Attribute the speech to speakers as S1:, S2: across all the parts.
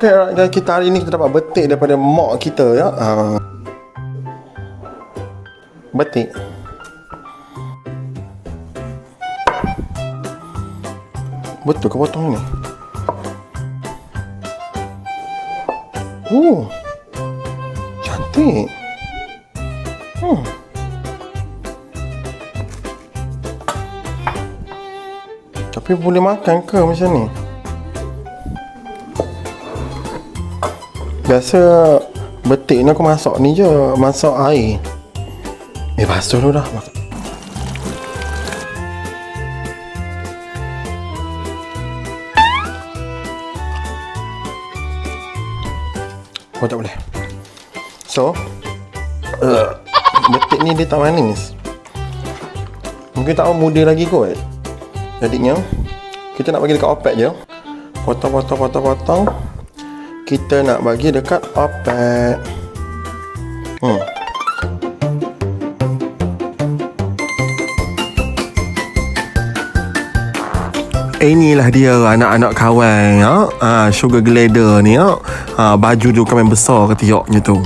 S1: Okey, dan kita hari ni kita dapat betik daripada mak kita ya. Betik. Betul ke potong ni? Cantik. Tapi boleh makan ke macam ni? Biasa betik ni aku masak ni je, masak air. Basuh dulu dah. Oh, tak boleh. So, betik ni dia tak manis. Mungkin tak muda lagi kot. Jadinya, kita nak bagi dekat opek je. Potong. Kita nak bagi dekat opek. Inilah dia anak-anak kawan ya. Sugar glider ni ya. Baju dia bukan main besar ketiaknya tu.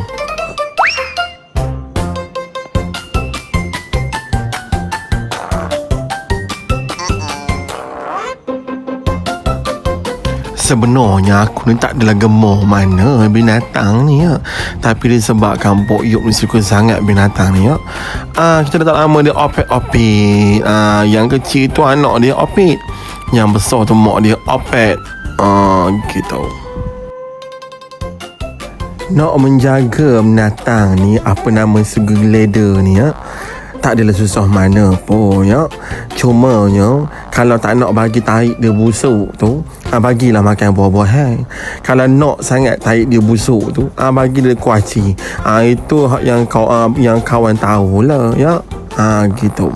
S1: Sebenarnya aku ni tak adalah gemar mana binatang ni ya. Tapi disebabkan Pok Yop ni suka sangat binatang ni ya. Kita dah tak lama dia opet. Yang kecil tu anak dia opet. Yang besar tu mak dia opet. Gitu. Nak menjaga binatang ni, apa nama sugar glider ni ya, tak adalah susah mana pun ya. Cumanya kalau tak nak bagi tarik dia busuk tu, bagilah makan buah-buahan. Kalau nak sangat tarik dia busuk tu, bagi dia kuaci. Itu yang kawan tahulah ya. Gitu.